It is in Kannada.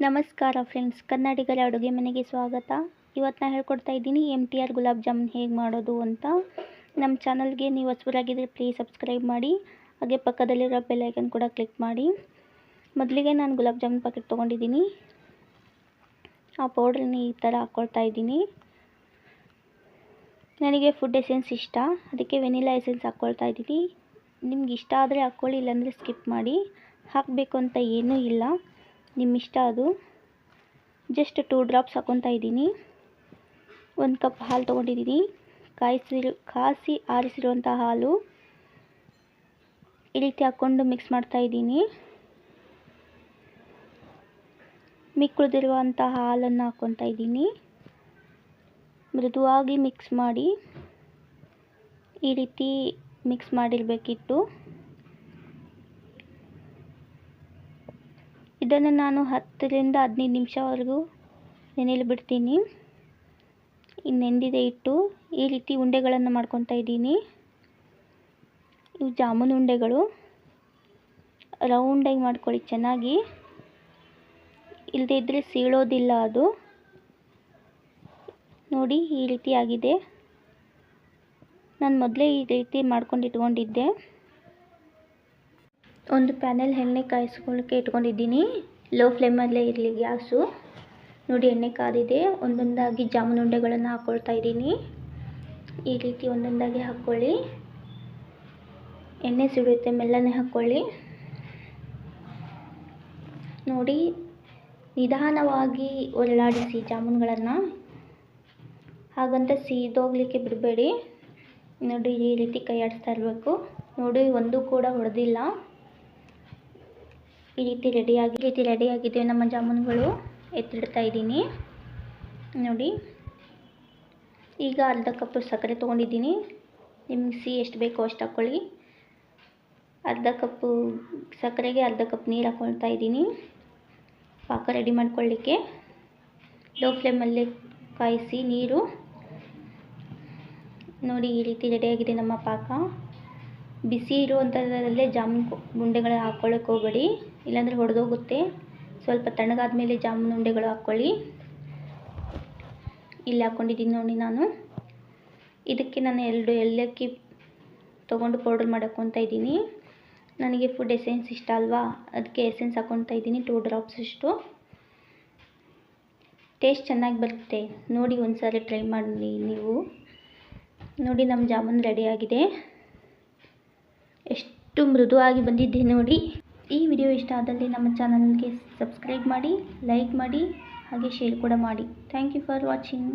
ನಮಸ್ಕಾರ ಫ್ರೆಂಡ್ಸ್, ಕನ್ನಡಿಗರ ಅಡುಗೆ ಮನೆಗೆ ಸ್ವಾಗತ. ಇವತ್ತು ನಾನು ಹೇಳ್ಕೊಡ್ತಾ ಇದ್ದೀನಿ MTR ಗುಲಾಬ್ ಜಾಮೂನ್ ಹೇಗೆ ಮಾಡೋದು ಅಂತ. ನಮ್ಮ ಚಾನಲ್ಗೆ ನೀವು ಹೊಸಬರಾಗಿದ್ದರೆ ಪ್ಲೀಸ್ ಸಬ್ಸ್ಕ್ರೈಬ್ ಮಾಡಿ, ಹಾಗೆ ಪಕ್ಕದಲ್ಲಿರೋ ಬೆಲ್ ಐಕನ್ ಕೂಡ ಕ್ಲಿಕ್ ಮಾಡಿ. ಮೊದಲಿಗೆ ನಾನು ಗುಲಾಬ್ ಜಾಮೂನ್ ಪ್ಯಾಕೆಟ್ ತೊಗೊಂಡಿದ್ದೀನಿ. ಆ ಪೌಡ್ರನ್ನ ಈ ಥರ ಹಾಕ್ಕೊಳ್ತಾ ಇದ್ದೀನಿ. ನನಗೆ ಫುಡ್ ಎಸೆನ್ಸ್ ಇಷ್ಟ, ಅದಕ್ಕೆ ವೆನಿಲಾ ಎಸೆನ್ಸ್ ಹಾಕ್ಕೊಳ್ತಾ ಇದ್ದೀನಿ. ನಿಮ್ಗೆ ಇಷ್ಟ ಆದರೆ ಹಾಕ್ಕೊಳ್ಳಿ, ಇಲ್ಲಾಂದರೆ ಸ್ಕಿಪ್ ಮಾಡಿ. ಹಾಕಬೇಕು ಅಂತ ಏನೂ ಇಲ್ಲ, ನಿಮ್ಮ ಇಷ್ಟ ಅದು. ಜಸ್ಟ್ 2 ಡ್ರಾಪ್ಸ್ ಹಾಕ್ಕೊತಾ ಇದ್ದೀನಿ. 1 ಕಪ್ ಹಾಲು ತೊಗೊಂಡಿದ್ದೀನಿ. ಕಾಸಿ ಆರಿಸಿರುವಂಥ ಹಾಲು ಈ ರೀತಿ ಹಾಕ್ಕೊಂಡು ಮಿಕ್ಸ್ ಮಾಡ್ತಾ ಇದ್ದೀನಿ. ಮಿಕ್ಕುಳಿದಿರುವಂಥ ಹಾಲನ್ನು ಹಾಕ್ಕೊತಾ ಇದ್ದೀನಿ. ಮೃದುವಾಗಿ ಮಿಕ್ಸ್ ಮಾಡಿ, ಈ ರೀತಿ ಮಿಕ್ಸ್ ಮಾಡಿರಬೇಕಿತ್ತು. ಇದನ್ನು ನಾನು 10 ರಿಂದ 15 ನಿಮಿಷವರೆಗೂ ನೆನೆಯಲು ಬಿಡ್ತೀನಿ. ನೆಂದಿದೆ ಇಟ್ಟು ಈ ರೀತಿ ಉಂಡೆಗಳನ್ನು ಮಾಡ್ಕೊತಾ ಇದ್ದೀನಿ. ಇವು ಜಾಮೂನ್ ಉಂಡೆಗಳು. ರೌಂಡಾಗಿ ಮಾಡ್ಕೊಳ್ಳಿ ಚೆನ್ನಾಗಿ, ಇಲ್ಲದೇ ಇದ್ದರೆ ಸೀಳೋದಿಲ್ಲ ಅದು. ನೋಡಿ ಈ ರೀತಿ ಆಗಿದೆ. ನಾನು ಮೊದಲೇ ಈ ರೀತಿ ಮಾಡ್ಕೊಂಡು ಇಟ್ಕೊಂಡಿದ್ದೆ. ಒಂದು ಪ್ಯಾನಲ್ಲಿ ಎಣ್ಣೆ ಕಾಯಿಸ್ಕೊಳ್ಳೋಕ್ಕೆ ಇಟ್ಕೊಂಡಿದ್ದೀನಿ. ಲೋ ಫ್ಲೇಮಲ್ಲೇ ಇರಲಿ ಗ್ಯಾಸು. ನೋಡಿ ಎಣ್ಣೆ ಕಾದಿದೆ. ಒಂದೊಂದಾಗಿ ಜಾಮೂನ್ ಉಂಡೆಗಳನ್ನು ಹಾಕ್ಕೊಳ್ತಾ ಇದ್ದೀನಿ. ಈ ರೀತಿ ಒಂದೊಂದಾಗಿ ಹಾಕ್ಕೊಳ್ಳಿ. ಎಣ್ಣೆ ಸಿಡಿಯುತ್ತೆ, ಮೆಲ್ಲನೆ ಹಾಕ್ಕೊಳ್ಳಿ. ನೋಡಿ ನಿಧಾನವಾಗಿ ಒರಳಾಡಿಸಿ ಜಾಮೂನ್ಗಳನ್ನು, ಹಾಗಂತ ಸೀದೋಗ್ಲಿಕ್ಕೆ ಬಿಡಬೇಡಿ. ನೋಡಿ ಈ ರೀತಿ ಕೈ ಆಡಿಸ್ತಾ ಇರಬೇಕು. ನೋಡಿ ಒಂದು ಕೂಡ ಹೊಡೆದಿಲ್ಲ. ಈ ರೀತಿ ರೆಡಿಯಾಗಿದೆ ನಮ್ಮ ಜಾಮೂನುಗಳು. ಎತ್ತಿಡ್ತಾ ಇದ್ದೀನಿ. ನೋಡಿ ಈಗ ಅರ್ಧ ಕಪ್ ಸಕ್ಕರೆ ತೊಗೊಂಡಿದ್ದೀನಿ. ನಿಮ್ಗೆ ಸಿಹಿ ಎಷ್ಟು ಬೇಕೋ ಅಷ್ಟು ಹಾಕ್ಕೊಳ್ಳಿ. ಅರ್ಧ ಕಪ್ಪು ಸಕ್ಕರೆಗೆ ಅರ್ಧ ಕಪ್ ನೀರು ಹಾಕ್ಕೊಳ್ತಾ ಇದ್ದೀನಿ. ಪಾಕ ರೆಡಿ ಮಾಡ್ಕೊಳ್ಳಿಕ್ಕೆ ಲೋ ಫ್ಲೇಮಲ್ಲಿ ಕಾಯಿಸಿ ನೀರು. ನೋಡಿ ಈ ರೀತಿ ರೆಡಿಯಾಗಿದೆ ನಮ್ಮ ಪಾಕ. ಬಿಸಿ ಇರುವಂಥದ್ರಲ್ಲೇ ಜಾಮೂನ್ ಉಂಡೆಗಳು ಹಾಕ್ಕೊಳ್ಳೋಕೆ ಹೋಗಬೇಡಿ, ಇಲ್ಲಾಂದರೆ ಹೊಡೆದೋಗುತ್ತೆ. ಸ್ವಲ್ಪ ತಣ್ಣಗಾದ ಮೇಲೆ ಜಾಮೂನ್ ಉಂಡೆಗಳು ಹಾಕ್ಕೊಳ್ಳಿ. ಇಲ್ಲಿ ಹಾಕ್ಕೊಂಡಿದ್ದೀನಿ ನೋಡಿ ನಾನು. ಇದಕ್ಕೆ ನಾನು 2 ಏಲಕ್ಕಿ ತೊಗೊಂಡು ಪೌಡರ್ ಮಾಡ್ಕೊತಾ ಇದ್ದೀನಿ. ನನಗೆ ಫುಡ್ ಎಸೆನ್ಸ್ ಇಷ್ಟ ಅಲ್ವಾ, ಅದಕ್ಕೆ ಎಸೆನ್ಸ್ ಹಾಕ್ಕೊತಾ ಇದ್ದೀನಿ 2 ಡ್ರಾಪ್ಸ್ ಅಷ್ಟು. ಟೇಸ್ಟ್ ಚೆನ್ನಾಗಿ ಬರುತ್ತೆ. ನೋಡಿ ಒಂದ್ಸಾರಿ ಟ್ರೈ ಮಾಡಿ ನೀವು. ನೋಡಿ ನಮ್ಮ ಜಾಮೂನ್ ರೆಡಿಯಾಗಿದೆ. ಎಷ್ಟು ಮೃದುವಾಗಿ ಬಂದಿದೆ ನೋಡಿ. ಈ ವಿಡಿಯೋ ಇಷ್ಟ ಆದಲ್ಲಿ ನಮ್ಮ ಚಾನಲ್ಗೆ ಸಬ್ಸ್ಕ್ರೈಬ್ ಮಾಡಿ, ಲೈಕ್ ಮಾಡಿ, ಹಾಗೆ ಶೇರ್ ಕೂಡ ಮಾಡಿ. Thank you for watching.